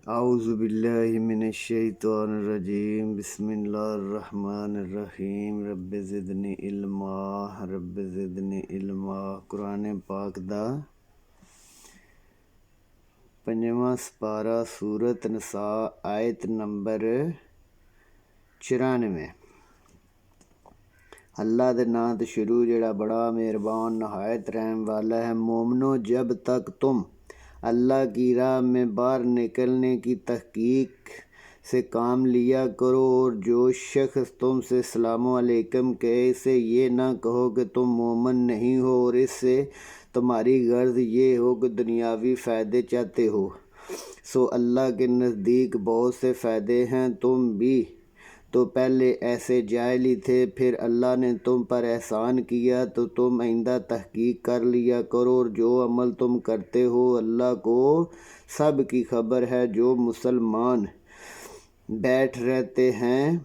اعوذ باللہ من الشیطان الرجیم بسم اللہ الرحمن الرحیم رب زدنی علما قرآن پاک دا 5واں سپارہ سورت نساء آیت نمبر 94۔ اللہ دے نام تے شروع جڑا بڑا مہربان نہایت رحم والا ہے۔ مومنو، جب تک تم اللہ کی راہ میں باہر نکلنے کی تحقیق سے کام لیا کرو، اور جو شخص تم سے السلام علیکم کہے اسے یہ نہ کہو کہ تم مومن نہیں ہو، اور اس سے تمہاری غرض یہ ہو کہ دنیاوی فائدے چاہتے ہو۔ سو اللہ کے نزدیک بہت سے فائدے ہیں۔ تم بھی تو پہلے ایسے جاہل ہی تھے، پھر اللہ نے تم پر احسان کیا تو تم آئندہ تحقیق کر لیا کرو، اور جو عمل تم کرتے ہو اللہ کو سب کی خبر ہے۔ جو مسلمان بیٹھ رہتے ہیں،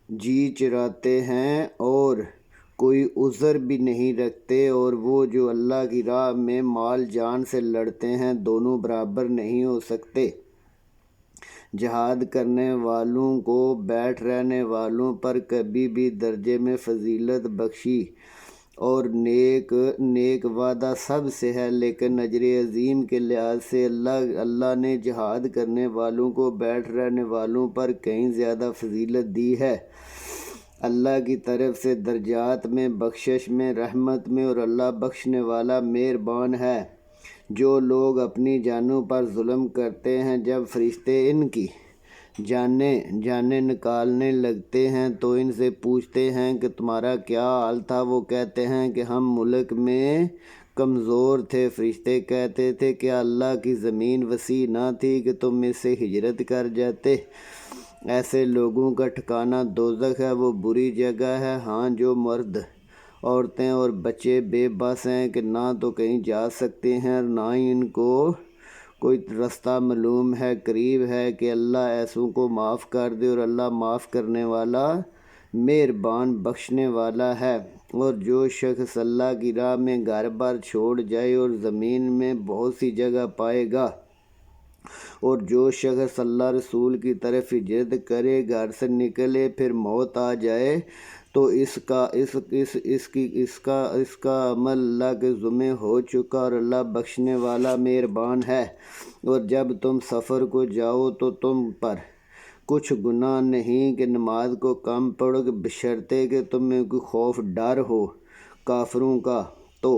جی چراتے ہیں اور کوئی عذر بھی نہیں رکھتے، اور وہ جو اللہ کی راہ میں مال جان سے لڑتے ہیں، دونوں برابر نہیں ہو سکتے۔ جہاد کرنے والوں کو بیٹھ رہنے والوں پر کبھی بھی درجے میں فضیلت بخشی، اور نیک وعدہ سب سے ہے، لیکن اجر عظیم کے لحاظ سے اللہ نے جہاد کرنے والوں کو بیٹھ رہنے والوں پر کہیں زیادہ فضیلت دی ہے۔ اللہ کی طرف سے درجات میں، بخشش میں، رحمت میں، اور اللہ بخشنے والا مہربان ہے۔ جو لوگ اپنی جانوں پر ظلم کرتے ہیں، جب فرشتے ان کی جانیں نکالنے لگتے ہیں تو ان سے پوچھتے ہیں کہ تمہارا کیا حال تھا؟ وہ کہتے ہیں کہ ہم ملک میں کمزور تھے۔ فرشتے کہتے تھے کیا اللہ کی زمین وسیع نہ تھی کہ تم اس سے ہجرت کر جاتے؟ ایسے لوگوں کا ٹھکانہ دوزخ ہے، وہ بری جگہ ہے۔ ہاں، جو مرد، عورتیں اور بچے بے بس ہیں کہ نہ تو کہیں جا سکتے ہیں اور نہ ہی ان کو کوئی رستہ معلوم ہے، قریب ہے کہ اللہ ایسوں کو معاف کر دے، اور اللہ معاف کرنے والا مہربان بخشنے والا ہے۔ اور جو شخص اللہ کی راہ میں گھر بار چھوڑ جائے اور زمین میں بہت سی جگہ پائے گا، اور جو شخص اللہ رسول کی طرف ہجرت کرے، گھر سے نکلے، پھر موت آ جائے تو اس کا عمل اللہ کے ذمہ ہو چکا، اور اللہ بخشنے والا مہربان ہے۔ اور جب تم سفر کو جاؤ تو تم پر کچھ گناہ نہیں کہ نماز کو کم پڑھو، بشرطے کہ تمہیں کوئی خوف ڈر ہو کافروں کا، تو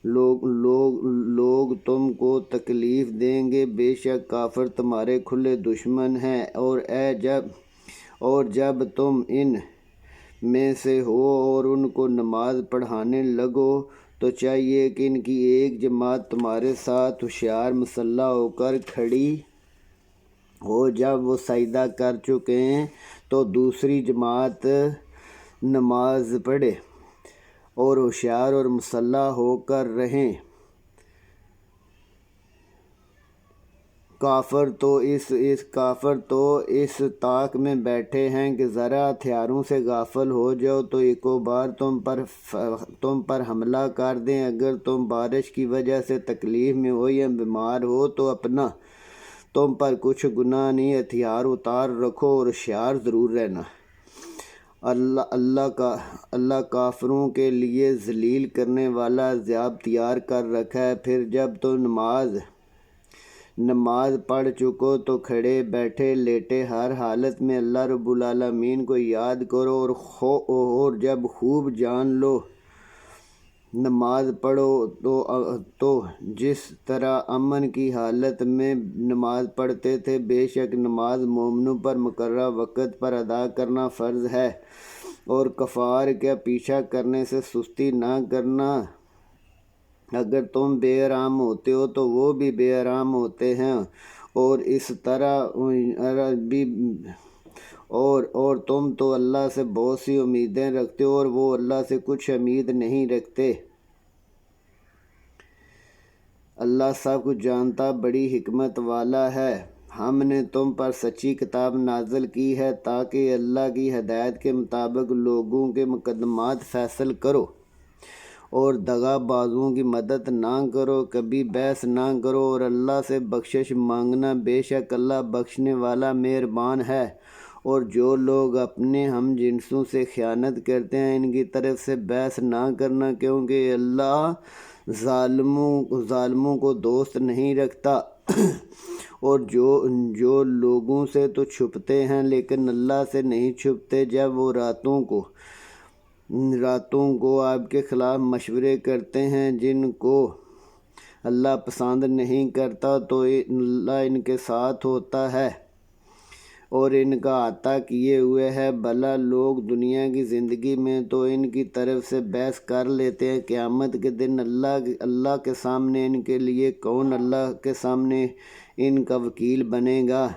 لوگ تم کو تکلیف دیں گے، بے شک کافر تمہارے کھلے دشمن ہیں۔ اور جب تم ان میں سے ہو اور ان کو نماز پڑھانے لگو تو چاہیے کہ ان کی ایک جماعت تمہارے ساتھ ہوشیار مسلح ہو کر کھڑی ہو۔ جب وہ سجدہ کر چکے ہیں تو دوسری جماعت نماز پڑھے اور ہوشیار اور مسلح ہو کر رہیں۔ کافر تو اس طاق میں بیٹھے ہیں کہ ذرا ہتھیاروں سے غافل ہو جاؤ تو ایکو بار تم پر حملہ کر دیں۔ اگر تم بارش کی وجہ سے تکلیف میں ہو یا بیمار ہو تو اپنا تم پر کچھ گناہ نہیں، ہتھیار اتار رکھو اور ہوشیار ضرور رہنا۔ اللہ کافروں کے لیے ذلیل کرنے والا عذاب تیار کر رکھا ہے۔ پھر جب تم نماز پڑھ چکو تو کھڑے، بیٹھے، لیٹے، ہر حالت میں اللہ رب العالمین کو یاد کرو، اور جب خوب جان لو نماز پڑھو تو جس طرح امن کی حالت میں نماز پڑھتے تھے، بے شک نماز مومنوں پر مقررہ وقت پر ادا کرنا فرض ہے، اور کفار کا پیچھا کرنے سے سستی نہ کرنا۔ اگر تم بے آرام ہوتے ہو تو وہ بھی بے آرام ہوتے ہیں، اور اس طرح اور تم تو اللہ سے بہت سی امیدیں رکھتے ہو اور وہ اللہ سے کچھ امید نہیں رکھتے۔ اللہ سب کچھ جانتا، بڑی حکمت والا ہے۔ ہم نے تم پر سچی کتاب نازل کی ہے تاکہ اللہ کی ہدایت کے مطابق لوگوں کے مقدمات فیصل کرو، اور دغا بازوں کی مدد نہ کرو، کبھی بحث نہ کرو اور اللہ سے بخشش مانگنا، بے شک اللہ بخشنے والا مہربان ہے۔ اور جو لوگ اپنے ہم جنسوں سے خیانت کرتے ہیں ان کی طرف سے بحث نہ کرنا، کیونکہ اللہ ظالموں کو دوست نہیں رکھتا۔ اور جو لوگوں سے تو چھپتے ہیں لیکن اللہ سے نہیں چھپتے، جب وہ راتوں کو آپ کے خلاف مشورے کرتے ہیں جن کو اللہ پسند نہیں کرتا، تو اللہ ان کے ساتھ ہوتا ہے اور ان کا عطا کیے ہوئے ہے۔ بھلا لوگ دنیا کی زندگی میں تو ان کی طرف سے بحث کر لیتے ہیں، قیامت کے دن اللہ کے سامنے ان کے لیے کون اللہ کے سامنے ان کا وکیل بنے گا؟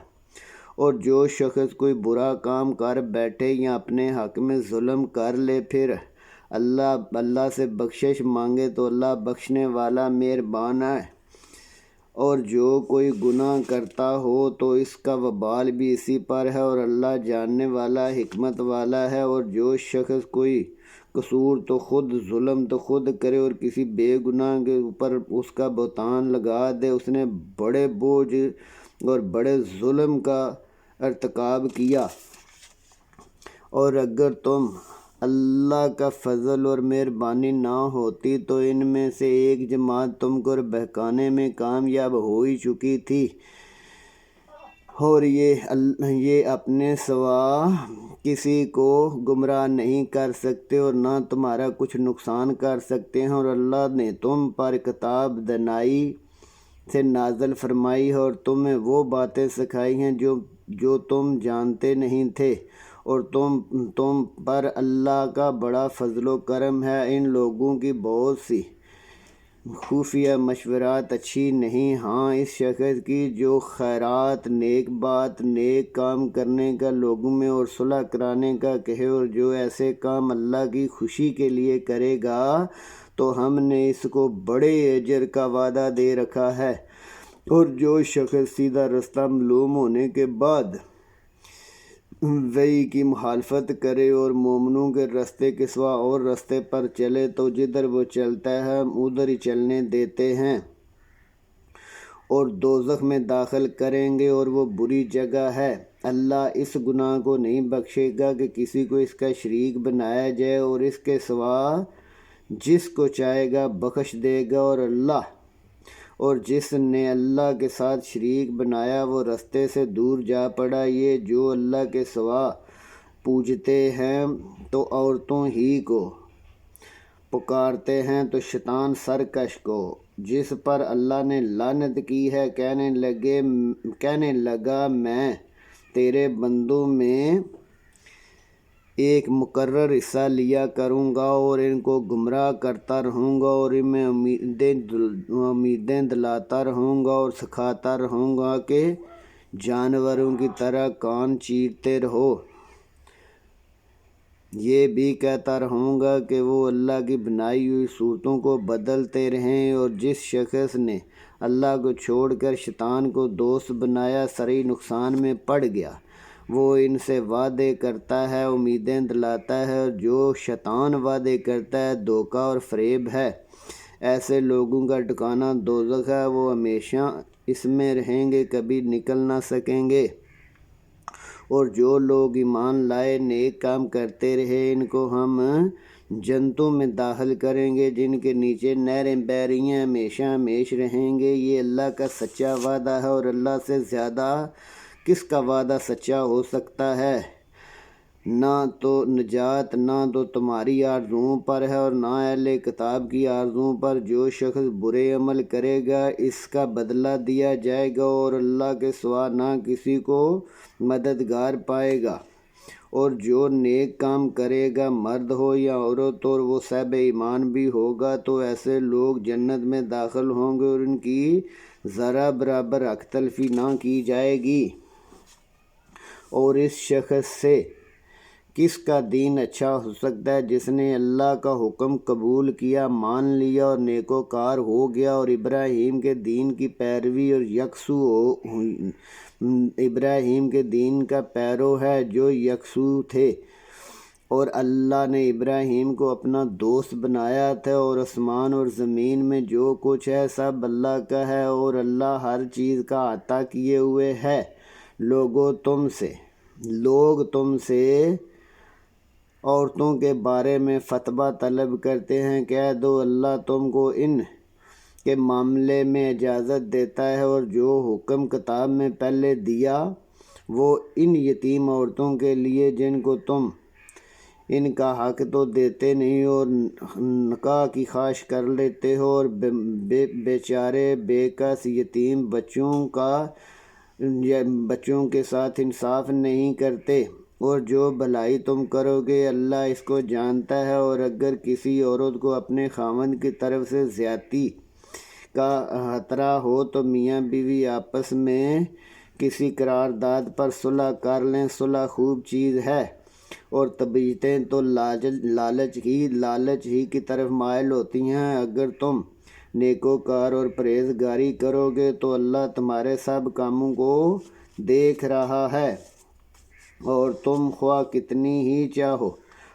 اور جو شخص کوئی برا کام کر بیٹھے یا اپنے حق میں ظلم کر لے، پھر اللہ سے بخشش مانگے تو اللہ بخشنے والا مہربان ہے۔ اور جو کوئی گناہ کرتا ہو تو اس کا وبال بھی اسی پر ہے، اور اللہ جاننے والا حکمت والا ہے۔ اور جو شخص کوئی قصور تو خود، ظلم تو خود کرے اور کسی بے گناہ کے اوپر اس کا بہتان لگا دے، اس نے بڑے بوجھ اور بڑے ظلم کا ارتکاب کیا۔ اور اگر اللہ کا فضل اور مہربانی نہ ہوتی تو ان میں سے ایک جماعت تم کو بہکانے میں کامیاب ہو ہی چکی تھی، اور یہ اپنے سوا کسی کو گمراہ نہیں کر سکتے اور نہ تمہارا کچھ نقصان کر سکتے ہیں۔ اور اللہ نے تم پر کتاب دانائی سے نازل فرمائی ہے اور تمہیں وہ باتیں سکھائی ہیں جو تم جانتے نہیں تھے، اور تم پر اللہ کا بڑا فضل و کرم ہے۔ ان لوگوں کی بہت سی خفیہ مشورات اچھی نہیں، ہاں اس شخص کی جو خیرات، نیک بات، نیک کام کرنے کا لوگوں میں اور صلح کرانے کا کہے، اور جو ایسے کام اللہ کی خوشی کے لیے کرے گا تو ہم نے اس کو بڑے اجر کا وعدہ دے رکھا ہے۔ اور جو شخص سیدھا رستہ معلوم ہونے کے بعد وحی کی مخالفت کرے اور مومنوں کے رستے کے سوا اور رستے پر چلے تو جدھر وہ چلتا ہے ہم ادھر ہی چلنے دیتے ہیں، اور دوزخ میں داخل کریں گے اور وہ بری جگہ ہے۔ اللہ اس گناہ کو نہیں بخشے گا کہ کسی کو اس کا شریک بنایا جائے، اور اس کے سوا جس کو چاہے گا بخش دے گا۔ اور جس نے اللہ کے ساتھ شریک بنایا وہ رستے سے دور جا پڑا۔ یہ جو اللہ کے سوا پوجتے ہیں تو عورتوں ہی کو پکارتے ہیں، تو شیطان سرکش کو جس پر اللہ نے لعنت کی ہے کہنے لگا میں تیرے بندوں میں ایک مقرر حصہ لیا کروں گا اور ان کو گمراہ کرتا رہوں گا اور ان میں امیدیں دلاتا رہوں گا اور سکھاتا رہوں گا کہ جانوروں کی طرح کان چیرتے رہو۔ یہ بھی کہتا رہوں گا کہ وہ اللہ کی بنائی ہوئی صورتوں کو بدلتے رہیں، اور جس شخص نے اللہ کو چھوڑ کر شیطان کو دوست بنایا سری نقصان میں پڑ گیا۔ وہ ان سے وعدے کرتا ہے، امیدیں دلاتا ہے، اور جو شیطان وعدے کرتا ہے دھوکہ اور فریب ہے۔ ایسے لوگوں کا ٹھکانہ دوزخ ہے، وہ ہمیشہ اس میں رہیں گے، کبھی نکل نہ سکیں گے۔ اور جو لوگ ایمان لائے نیک کام کرتے رہے ان کو ہم جنتوں میں داخل کریں گے جن کے نیچے نہریں بہہ رہی ہیں، ہمیشہ ہمیش رہیں گے۔ یہ اللہ کا سچا وعدہ ہے، اور اللہ سے زیادہ کس کا وعدہ سچا ہو سکتا ہے؟ نہ تو نجات نہ تو تمہاری آرزوؤں پر ہے اور نہ اہل کتاب کی آرزوؤں پر۔ جو شخص برے عمل کرے گا اس کا بدلہ دیا جائے گا، اور اللہ کے سوا نہ کسی کو مددگار پائے گا۔ اور جو نیک کام کرے گا مرد ہو یا عورت، اور وہ صاحب ایمان بھی ہوگا، تو ایسے لوگ جنت میں داخل ہوں گے اور ان کی ذرہ برابر حق تلفی نہ کی جائے گی۔ اور اس شخص سے کس کا دین اچھا ہو سکتا ہے جس نے اللہ کا حکم قبول کیا، مان لیا اور نیکوکار ہو گیا اور ابراہیم کے دین کی پیروی اور ابراہیم کے دین کا پیرو ہے جو یکسو تھے اور اللہ نے ابراہیم کو اپنا دوست بنایا تھا، اور آسمان اور زمین میں جو کچھ ہے سب اللہ کا ہے، اور اللہ ہر چیز کا عطا کیے ہوئے ہے۔ لوگ تم سے عورتوں کے بارے میں فتویٰ طلب کرتے ہیں، کہہ دو اللہ تم کو ان کے معاملے میں اجازت دیتا ہے، اور جو حکم کتاب میں پہلے دیا وہ ان یتیم عورتوں کے لیے جن کو تم ان کا حق تو دیتے نہیں اور نکاح کی خواہش کر لیتے ہو، اور بیچارے بے کس یتیم بچوں کے ساتھ انصاف نہیں کرتے، اور جو بھلائی تم کرو گے اللہ اس کو جانتا ہے۔ اور اگر کسی عورت کو اپنے خاوند کی طرف سے زیادتی کا خطرہ ہو تو میاں بیوی آپس میں کسی قرارداد پر صلح کر لیں، صلح خوب چیز ہے، اور طبیعتیں تو لالچ ہی کی طرف مائل ہوتی ہیں۔ اگر تم نیکوکار اور پرہیزگاری کرو گے تو اللہ تمہارے سب کاموں کو دیکھ رہا ہے، اور تم خواہ کتنی ہی چاہو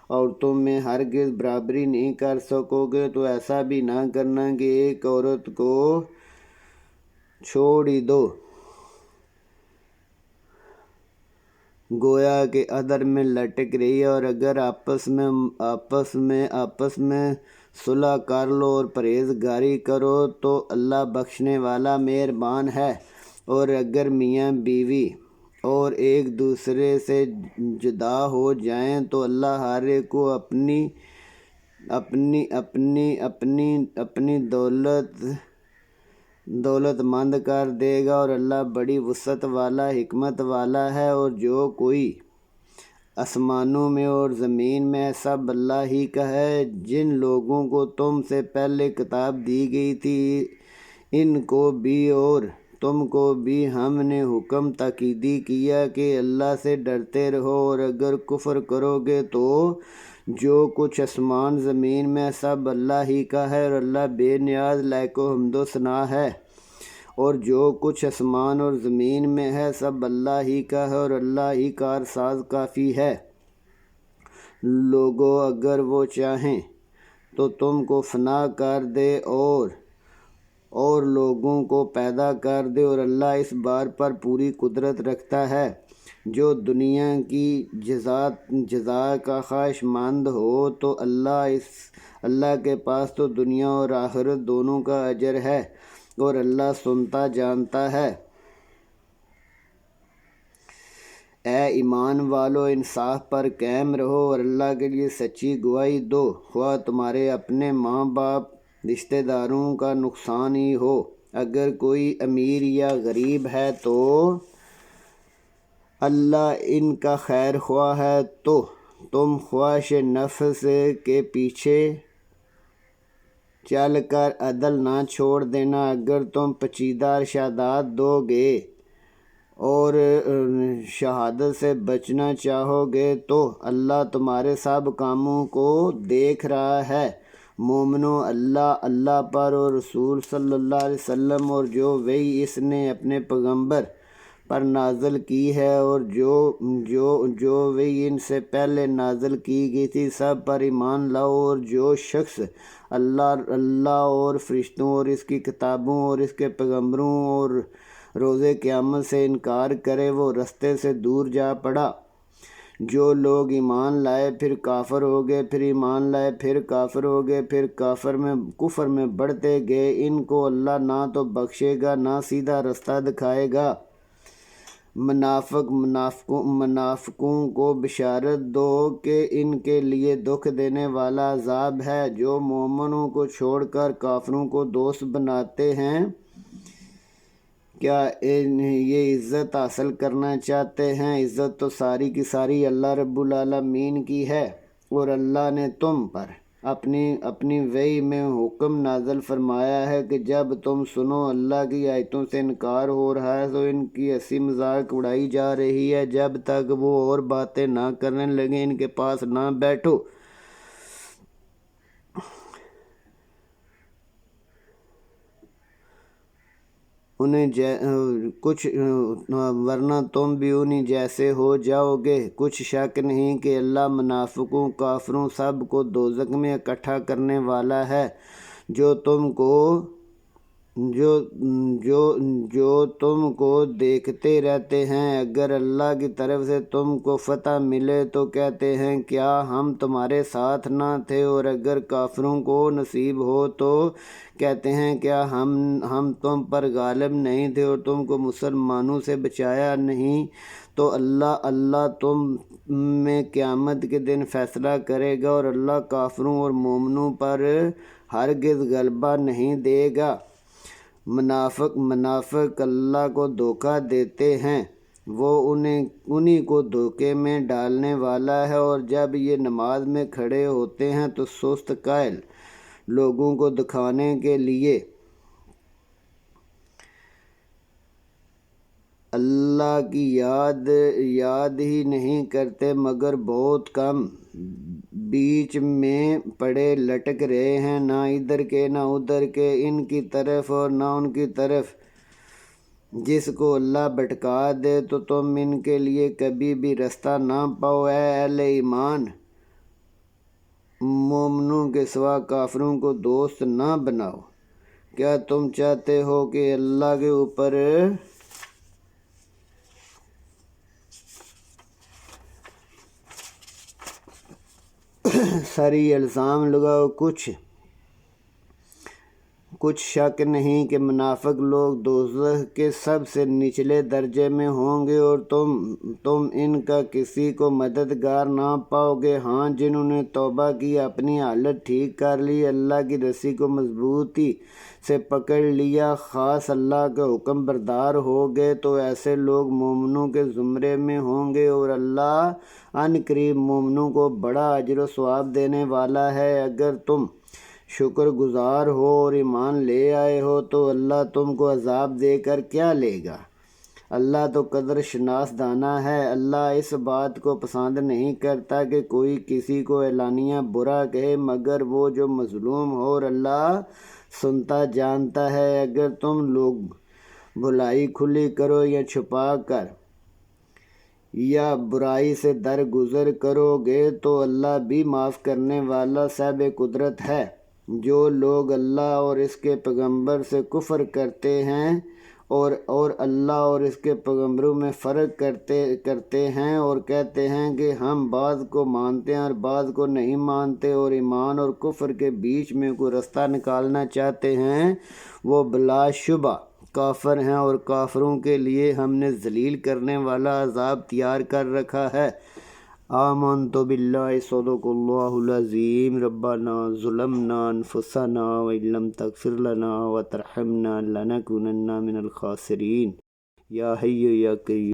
اور تم میں ہرگز برابری نہیں کر سکو گے، تو ایسا بھی نہ کرنا کہ ایک عورت کو چھوڑ ہی دو، گویا کہ ادر میں لٹک رہی ہے، اور اگر آپس میں صلح کر لو اور پرہیزگاری کرو تو اللہ بخشنے والا مہربان ہے۔ اور اگر میاں بیوی اور ایک دوسرے سے جدا ہو جائیں تو اللہ ہر ایک کو اپنی دولت مند کر دے گا، اور اللہ بڑی وسعت والا حکمت والا ہے۔ اور جو کوئی آسمانوں میں اور زمین میں سب اللہ ہی کا ہے۔ جن لوگوں کو تم سے پہلے کتاب دی گئی تھی ان کو بھی اور تم کو بھی ہم نے حکم تاکیدی کیا کہ اللہ سے ڈرتے رہو، اور اگر کفر کرو گے تو جو کچھ آسمان زمین میں سب اللہ ہی کا ہے، اور اللہ بے نیاز لائق و حمد و ثنا ہے۔ اور جو کچھ آسمان اور زمین میں ہے سب اللہ ہی کا ہے، اور اللہ ہی کارساز کافی ہے۔ لوگو اگر وہ چاہیں تو تم کو فنا کر دے اور لوگوں کو پیدا کر دے، اور اللہ اس بار پر پوری قدرت رکھتا ہے۔ جو دنیا کی جزا کا خواہش مند ہو تو اللہ کے پاس تو دنیا اور آخرت دونوں کا اجر ہے، اور اللہ سنتا جانتا ہے۔ اے ایمان والو انصاف پر قائم رہو اور اللہ کے لیے سچی گواہی دو، خواہ تمہارے اپنے ماں باپ رشتہ داروں کا نقصان ہی ہو۔ اگر کوئی امیر یا غریب ہے تو اللہ ان کا خیر خواہ ہے، تو تم خواہش نفس کے پیچھے چل کر عدل نہ چھوڑ دینا۔ اگر تم پیچیدہ ارشادات دو گے اور شہادت سے بچنا چاہو گے تو اللہ تمہارے سب کاموں کو دیکھ رہا ہے۔ مومنو اللہ پر اور رسول صلی اللہ علیہ وسلم اور جو وحی اس نے اپنے پیغمبر پر نازل کی ہے اور جو وحی ان سے پہلے نازل کی گئی تھی سب پر ایمان لاؤ، اور جو شخص اللہ اور فرشتوں اور اس کی کتابوں اور اس کے پیغمبروں اور روز قیامت سے انکار کرے وہ رستے سے دور جا پڑا۔ جو لوگ ایمان لائے پھر کافر ہو گئے، پھر ایمان لائے پھر کافر ہو گئے، پھر کفر میں بڑھتے گئے، ان کو اللہ نہ تو بخشے گا نہ سیدھا رستہ دکھائے گا۔ منافقوں کو بشارت دو کہ ان کے لیے دکھ دینے والا عذاب ہے۔ جو مومنوں کو چھوڑ کر کافروں کو دوست بناتے ہیں کیا یہ عزت حاصل کرنا چاہتے ہیں؟ عزت تو ساری کی ساری اللہ رب العالمین کی ہے، اور اللہ نے تم پر اپنی وحی میں حکم نازل فرمایا ہے کہ جب تم سنو اللہ کی آیتوں سے انکار ہو رہا ہے تو ان کی ہنسی مذاق اڑائی جا رہی ہے، جب تک وہ اور باتیں نہ کرنے لگیں ان کے پاس نہ بیٹھو۔ کچھ ورنہ تم بھی انہیں جیسے ہو جاؤ گے۔ کچھ شک نہیں کہ اللہ منافقوں، کافروں سب کو دوزخ میں اکٹھا کرنے والا ہے۔ جو تم کو دیکھتے رہتے ہیں، اگر اللہ کی طرف سے تم کو فتح ملے تو کہتے ہیں کیا ہم تمہارے ساتھ نہ تھے، اور اگر کافروں کو نصیب ہو تو کہتے ہیں کیا ہم تم پر غالب نہیں تھے اور تم کو مسلمانوں سے بچایا نہیں۔ تو اللہ تم میں قیامت کے دن فیصلہ کرے گا، اور اللہ کافروں اور مومنوں پر ہرگز غلبہ نہیں دے گا۔ منافق اللہ کو دھوکہ دیتے ہیں، وہ انہی کو دھوکے میں ڈالنے والا ہے، اور جب یہ نماز میں کھڑے ہوتے ہیں تو سست قائل لوگوں کو دکھانے کے لیے اللہ کی یاد ہی نہیں کرتے مگر بہت کم۔ بیچ میں پڑے لٹک رہے ہیں، نہ ادھر کے نہ ادھر کے، ان کی طرف اور نہ ان کی طرف۔ جس کو اللہ بھٹکا دے تو تم ان کے لیے کبھی بھی رستہ نہ پاؤ۔ اے اہل ایمان، مومنوں کے سوا کافروں کو دوست نہ بناؤ۔ کیا تم چاہتے ہو کہ اللہ کے اوپر ساری الزام لگاؤ؟ کچھ شک نہیں کہ منافق لوگ دوزخ کے سب سے نچلے درجے میں ہوں گے، اور تم ان کا کسی کو مددگار نہ پاؤ گے۔ ہاں، جنہوں نے توبہ کی، اپنی حالت ٹھیک کر لی، اللہ کی رسی کو مضبوطی سے پکڑ لیا، خاص اللہ کا حکم بردار ہو گئے، تو ایسے لوگ مومنوں کے زمرے میں ہوں گے، اور اللہ ان قریب مومنوں کو بڑا اجر و ثواب دینے والا ہے۔ اگر تم شکر گزار ہو اور ایمان لے آئے ہو تو اللہ تم کو عذاب دے کر کیا لے گا؟ اللہ تو قدر شناس دانا ہے۔ اللہ اس بات کو پسند نہیں کرتا کہ کوئی کسی کو اعلانیہ برا کہے مگر وہ جو مظلوم ہو، اور اللہ سنتا جانتا ہے۔ اگر تم لوگ بھلائی کھلی کرو یا چھپا کر یا برائی سے درگزر کرو گے تو اللہ بھی معاف کرنے والا صاحب قدرت ہے۔ جو لوگ اللہ اور اس کے پیغمبر سے کفر کرتے ہیں اور اللہ اور اس کے پیغمبروں میں فرق کرتے ہیں اور کہتے ہیں کہ ہم بعض کو مانتے ہیں اور بعض کو نہیں مانتے، اور ایمان اور کفر کے بیچ میں کوئی رستہ نکالنا چاہتے ہیں، وہ بلا شبہ کافر ہیں، اور کافروں کے لیے ہم نے ذلیل کرنے والا عذاب تیار کر رکھا ہے۔ آمنت باللہ، صدق اللہ العظیم۔ ربنا ظلمنا انفسنا وإن لم تغفر لنا وترحمنا لنكونن من الخاسرین۔ یا حی یا قیوم۔